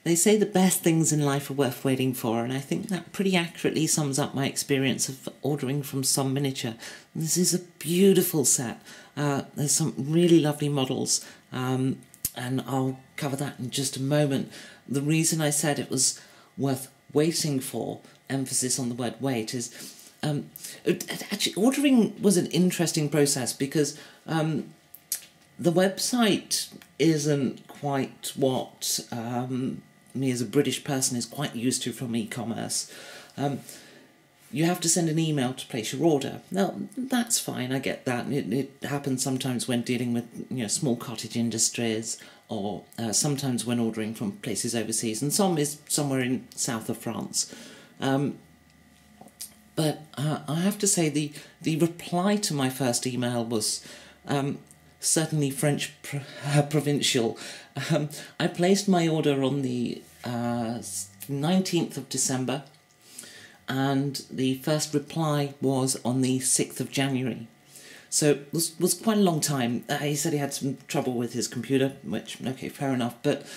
They say the best things in life are worth waiting for, and I think that pretty accurately sums up my experience of ordering from Psom Miniature. This is a beautiful set. There's some really lovely models, and I'll cover that in just a moment. The reason I said it was worth waiting for, emphasis on the word wait, is actually ordering was an interesting process because the website isn't quite what me as a British person is quite used to from e-commerce. You have to send an email to place your order. Now, that's fine, I get that. It happens sometimes when dealing with small cottage industries, or sometimes when ordering from places overseas, and some is somewhere in south of France. But I have to say the reply to my first email was certainly French provincial. I placed my order on the 19th of December, and the first reply was on the 6th of January. So it was quite a long time. He said he had some trouble with his computer, which, okay, fair enough. But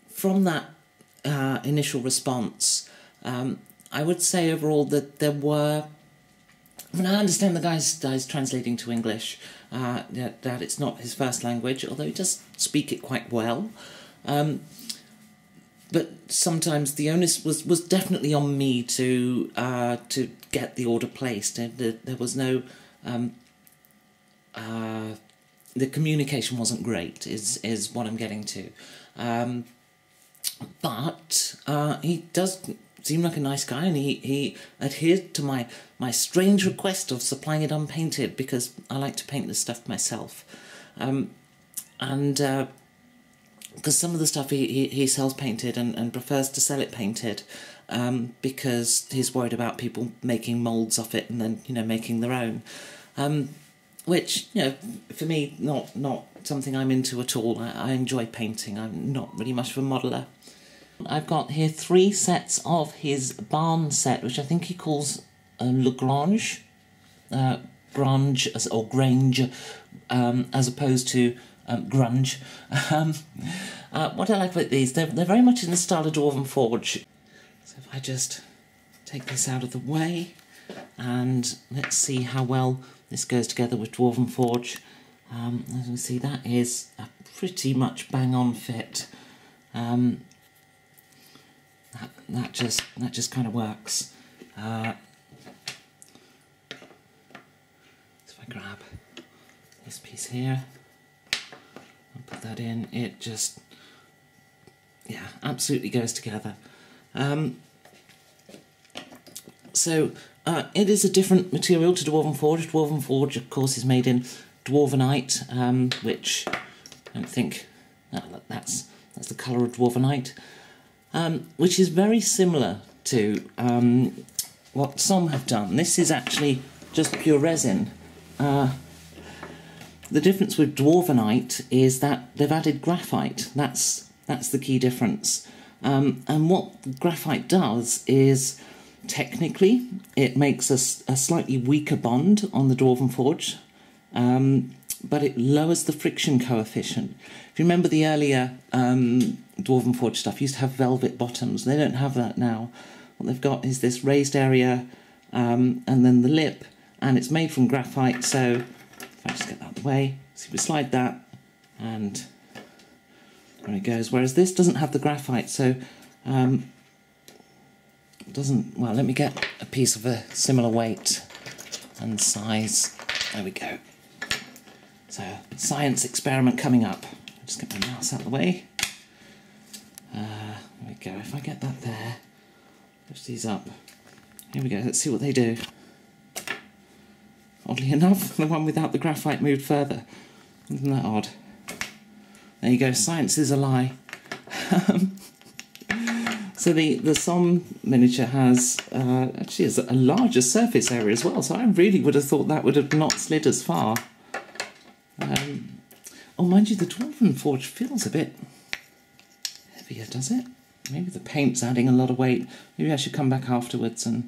from that initial response, I would say overall that there were... I mean, I understand the guy's translating to English, that it's not his first language, although he does speak it quite well. But sometimes the onus was definitely on me to get the order placed. There was no... the communication wasn't great, is what I'm getting to. But he does seem like a nice guy, and he adhered to my strange request of supplying it unpainted, because I like to paint this stuff myself. Because some of the stuff he sells painted and prefers to sell it painted, because he's worried about people making moulds of it and then making their own, which for me not something I'm into at all. I enjoy painting. I'm not really much of a modeller. I've got here 3 sets of his barn set, which I think he calls Le Grange, Grange or Grange, as opposed to grunge. What I like about these, they're very much in the style of Dwarven Forge. So if I just take this out of the way, and let's see how well this goes together with Dwarven Forge. As we see, that is a pretty much bang-on fit. That just kind of works. So if I grab this piece here and put that in, it just, absolutely goes together. So it is a different material to Dwarven Forge. Dwarven Forge, of course, is made in Dwarvenite, which I don't think that's the colour of Dwarvenite. Which is very similar to what Psom have done. This is actually just pure resin. The difference with Dwarvenite is that they've added graphite. That's the key difference. And what graphite does is, technically, it makes a slightly weaker bond on the Dwarven Forge, but it lowers the friction coefficient. If you remember the earlier Dwarven Forge stuff, used to have velvet bottoms. They don't have that now. What they've got is this raised area and then the lip, and it's made from graphite. So if I just get that out of the way, so we slide that, and there it goes. Whereas this doesn't have the graphite, so it doesn't. Well, let me get a piece of a similar weight and size. There we go. So, science experiment coming up. I'll just get my mouse out of the way. There we go. If I get that there, push these up. Here we go. Let's see what they do. Oddly enough, the one without the graphite moved further. Isn't that odd? There you go. Science is a lie. So the Psom Miniature has actually has a larger surface area as well. So I really would have thought that would have not slid as far. Oh, mind you, the Dwarven Forge feels a bit heavier, does it? Maybe the paint's adding a lot of weight. Maybe I should come back afterwards and...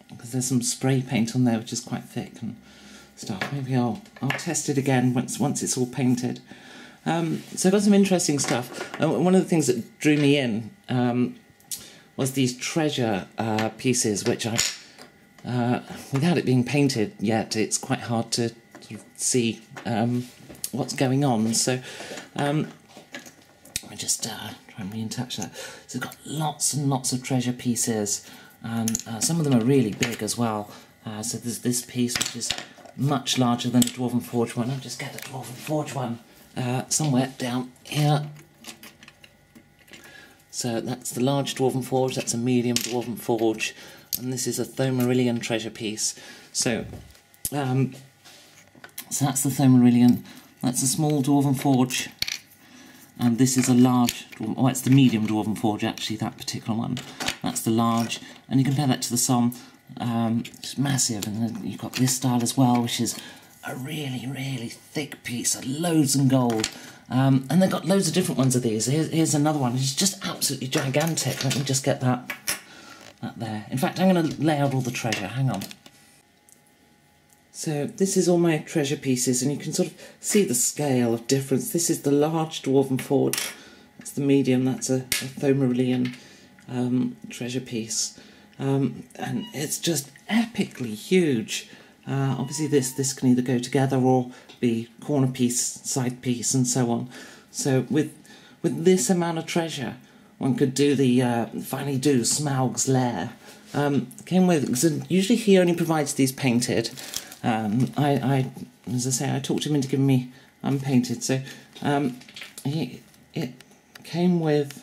because there's some spray paint on there which is quite thick and stuff. Maybe I'll test it again once it's all painted. So I've got some interesting stuff. One of the things that drew me in was these treasure pieces, which I, without it being painted yet, it's quite hard to sort of see what's going on. So let me just try and reattach that. So it's got lots and lots of treasure pieces, and some of them are really big as well. So there's this piece which is much larger than the Dwarven Forge one. I'll just get the Dwarven Forge one somewhere down here. So that's the large Dwarven Forge, that's a medium Dwarven Forge, and this is a Thomarillion treasure piece. So, so that's the Thomarillion, that's a small Dwarven Forge, and this is a large, oh, it's the medium Dwarven Forge actually, that particular one. That's the large, and you compare that to the Psom, it's massive, and then you've got this style as well, which is a really, really thick piece of loads and gold. And they've got loads of different ones of these. Here's another one. It's just absolutely gigantic. Let me just get that there. In fact, I'm going to lay out all the treasure. Hang on. So this is all my treasure pieces, and you can sort of see the scale of difference. This is the large Dwarven Forge. That's the medium. That's a Thomarillion treasure piece. And it's just epically huge. Obviously this can either go together or be corner piece, side piece, and so on. So with this amount of treasure, one could do the finally do Smaug's lair. Came with, because usually he only provides these painted. I as I say, I talked him into giving me unpainted. So it came with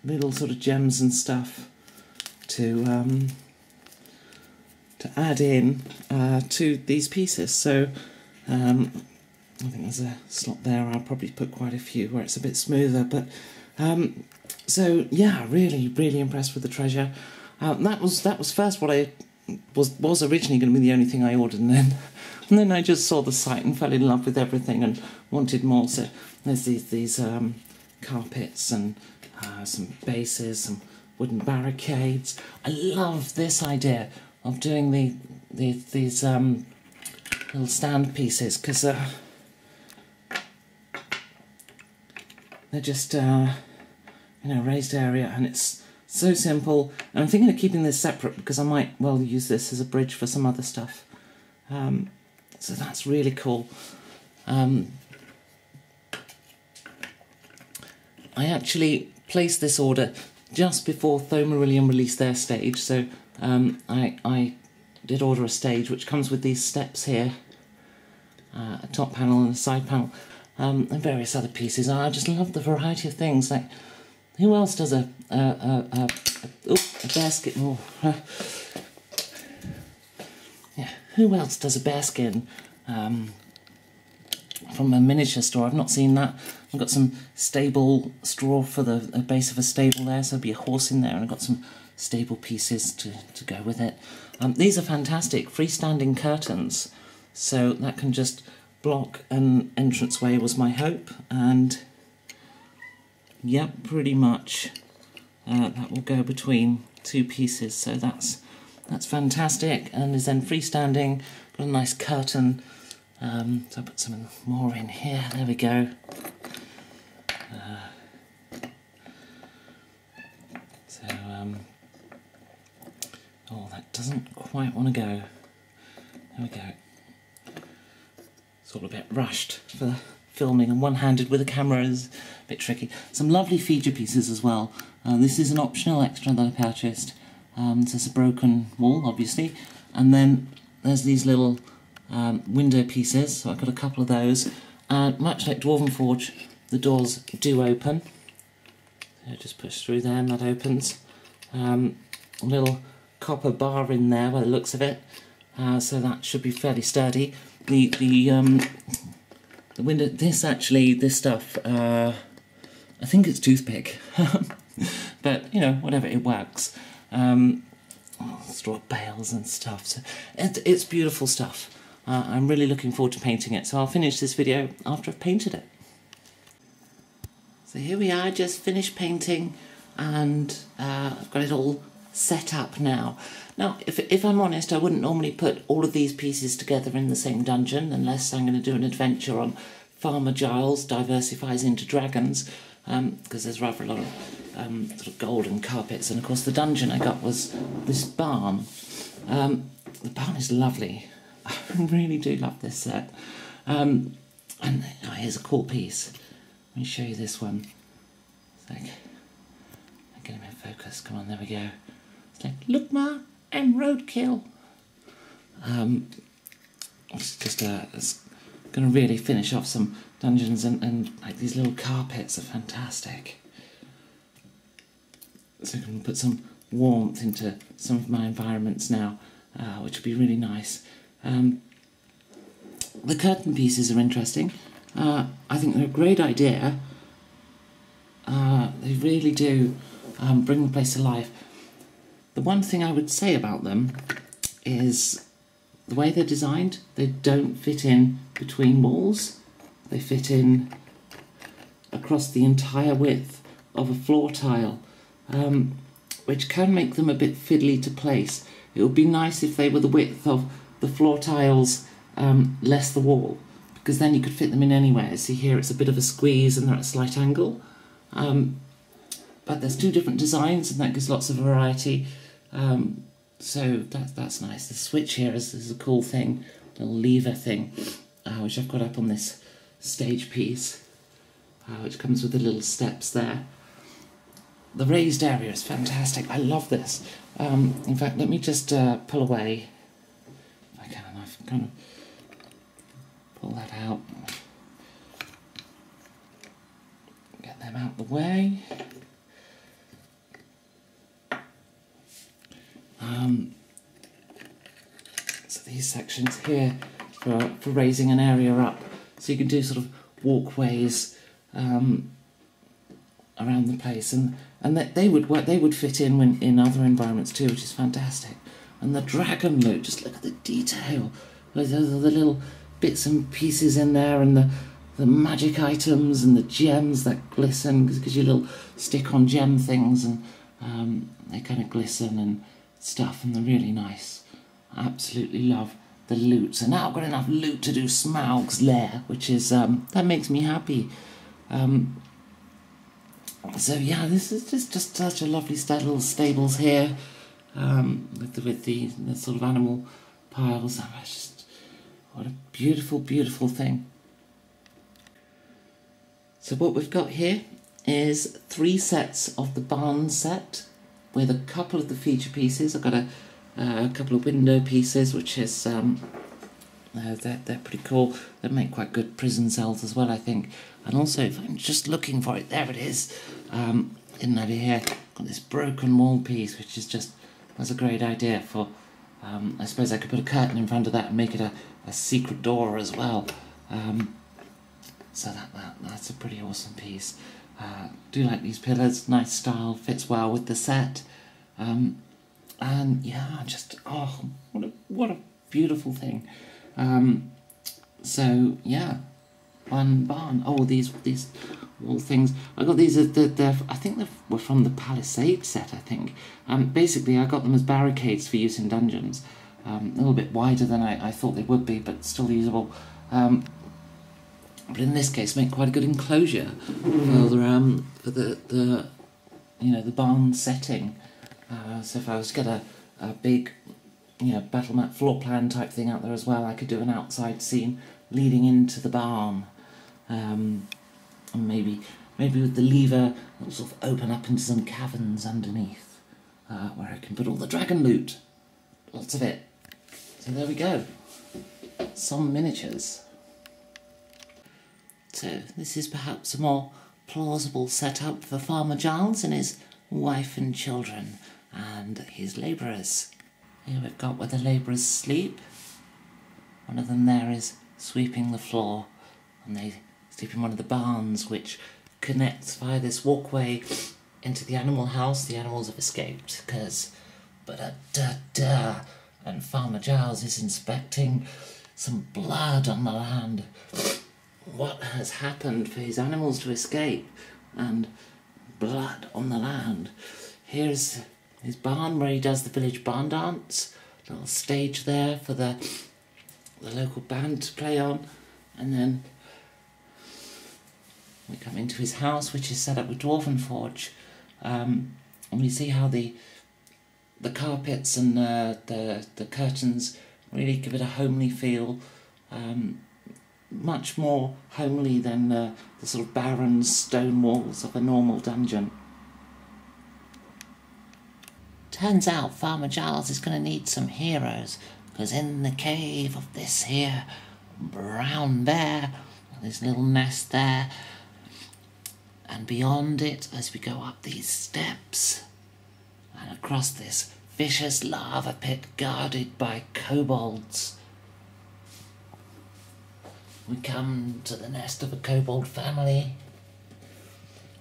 little sort of gems and stuff to add in to these pieces. So I think there's a slot there. I'll probably put quite a few where it's a bit smoother. But so yeah, really impressed with the treasure. That was first what I was originally going to be the only thing I ordered, and then I just saw the site and fell in love with everything and wanted more. So there's these carpets and some bases, some wooden barricades. I love this idea of doing these little stand pieces, because they're just raised area, and it's so simple. And I'm thinking of keeping this separate because I might well use this as a bridge for some other stuff. So that's really cool. I actually placed this order just before Thomarillion released their stage, so I did order a stage which comes with these steps here, a top panel and a side panel, and various other pieces. I just love the variety of things. Like, who else does a bearskin? Oh, yeah, who else does a bearskin from a miniature store? I've not seen that. I've got some stable straw for the base of a stable there, so there'll be a horse in there, and I've got some stable pieces to go with it. These are fantastic freestanding curtains, so that can just block an entranceway, was my hope, and yep, pretty much that will go between two pieces, so that's fantastic, and is then freestanding. Got a nice curtain, so I'll put some more in here. There we go. Oh, that doesn't quite want to go. There we go. It's all a bit rushed for filming, and one-handed with a camera is a bit tricky. Some lovely feature pieces as well. This is an optional extra that I purchased. So it's a broken wall, obviously, and then there's these little window pieces, so I've got a couple of those. Much like Dwarven Forge, the doors do open. So just push through there and that opens. A little copper bar in there by the looks of it, so that should be fairly sturdy. The window, this stuff, I think it's toothpick, but whatever, it works. Straw bales and stuff, so it's beautiful stuff. I'm really looking forward to painting it, so I'll finish this video after I've painted it. So here we are, just finished painting, and I've got it all set up now. Now, if I'm honest, I wouldn't normally put all of these pieces together in the same dungeon unless I'm going to do an adventure on Farmer Giles diversifies into dragons, because there's rather a lot of sort of golden carpets, and of course the dungeon I got was this barn. The barn is lovely. I really do love this set. And here's a cool piece. Let me show you this one. It's like, I'm getting him in focus. Come on, there we go. It's like, look, Ma, I'm roadkill. It's just it's going to really finish off some dungeons, and like these little carpets are fantastic. So I can put some warmth into some of my environments now, which would be really nice. The curtain pieces are interesting. I think they're a great idea. They really do bring the place to life. The one thing I would say about them is the way they're designed. They don't fit in between walls. They fit in across the entire width of a floor tile, which can make them a bit fiddly to place. It would be nice if they were the width of the floor tiles, less the wall, because then you could fit them in anywhere. See here, it's a bit of a squeeze and they're at a slight angle. But there's two different designs, and that gives lots of variety. So that's nice. The switch here is a cool thing, little lever thing, which I've got up on this stage piece, which comes with the little steps there. The raised area is fantastic. I love this. In fact, let me just pull away. If I can, I've kind of pull that out. Get them out the way. So these sections here for raising an area up, so you can do sort of walkways around the place, and that they would work. They would fit in other environments too, which is fantastic. And the dragon loot, just look at the detail. Those are the little bits and pieces in there, and the magic items and the gems that glisten, because you little stick-on gem things, and they kind of glisten and stuff, and they're really nice. I absolutely love the loot. So now I've got enough loot to do Smaug's lair, which is that makes me happy. So yeah, this is just such a lovely little stables here, with the sort of animal piles. It's just, what a beautiful, beautiful thing. So what we've got here is 3 sets of the barn set, with a couple of the feature pieces. I've got a couple of window pieces, which is they're pretty cool. They make quite good prison cells as well, I think. And also, if I'm just looking for it, there it is. In over here, got this broken wall piece, which is that's a great idea for. I suppose I could put a curtain in front of that and make it a secret door as well. So that's a pretty awesome piece. Do like these pillars, nice style, fits well with the set. And yeah, just, oh, what a beautiful thing. So yeah, one barn. Oh, these wall things. I got these. I think they were from the Palisade set. I think. Basically, I got them as barricades for use in dungeons. A little bit wider than I thought they would be, but still usable. But in this case, make quite a good enclosure for the the barn setting. So if I was to get a big battle map floor plan type thing out there as well, I could do an outside scene leading into the barn, and maybe with the lever it'll sort of open up into some caverns underneath, where I can put all the dragon loot, lots of it. So there we go, some miniatures. So this is perhaps a more plausible setup for Farmer Giles and his wife and children and his labourers. Here we've got where the labourers sleep. One of them there is sweeping the floor, and they sleep in one of the barns which connects via this walkway into the animal house. The animals have escaped because and Farmer Giles is inspecting some blood on the land. What has happened for his animals to escape? And blood on the land. Here's his barn where he does the village barn dance. Little stage there for the local band to play on. And then We come into his house, which is set up with Dwarven Forge, and we see how the carpets and the curtains really give it a homely feel, much more homely than the sort of barren stone walls of a normal dungeon. Turns out Farmer Giles is going to need some heroes, because in the cave of this here brown bear, this little nest there, and beyond it, as we go up these steps and across this vicious lava pit guarded by kobolds, we come to the nest of a kobold family,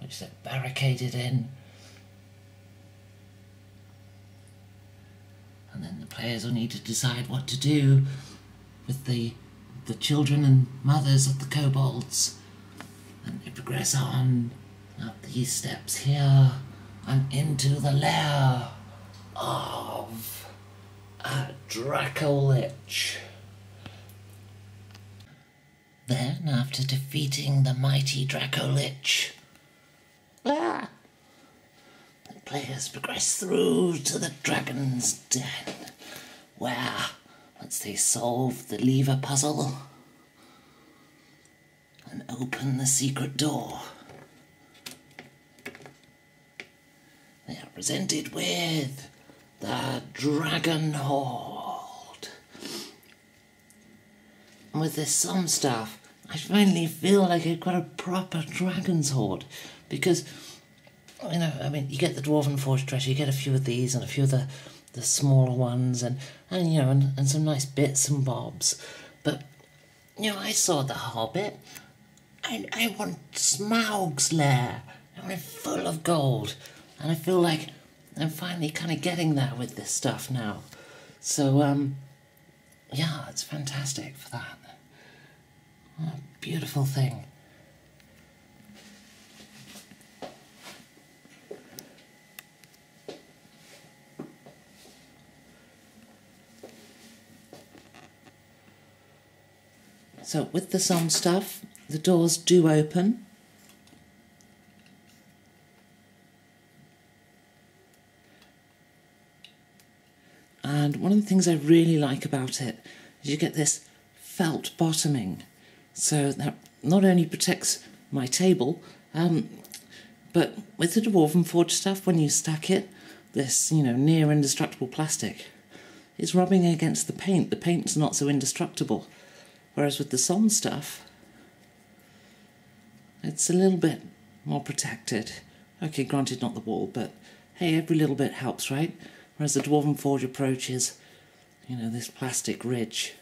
which they're barricaded in. And then the players will need to decide what to do with the children and mothers of the kobolds. And they progress on up these steps here and into the lair of a Draco-Lich. Then, after defeating the mighty Draco-Lich, the players progress through to the Dragon's Den, where, once they solve the lever puzzle and open the secret door, they are presented with the Dragon Horde. And with this Psom stuff, I finally feel like I've got a proper Dragon's Horde, because you get the Dwarven Forge treasure, you get a few of these and a few of the smaller ones, and some nice bits and bobs. But, I saw the Hobbit. I want Smaug's lair. I want it full of gold. And I feel like I'm finally kind of getting that with this stuff now. So, it's fantastic for that. What a beautiful thing. So with the Psom stuff, the doors do open. And one of the things I really like about it is you get this felt bottoming. So that not only protects my table, but with the Dwarven Forge stuff, when you stack it, this, near indestructible plastic is rubbing against the paint. The paint's not so indestructible. Whereas with the Psom stuff, it's a little bit more protected. Okay, granted not the wall, but hey, every little bit helps, right? Whereas the Dwarven Forge approach is, this plastic ridge.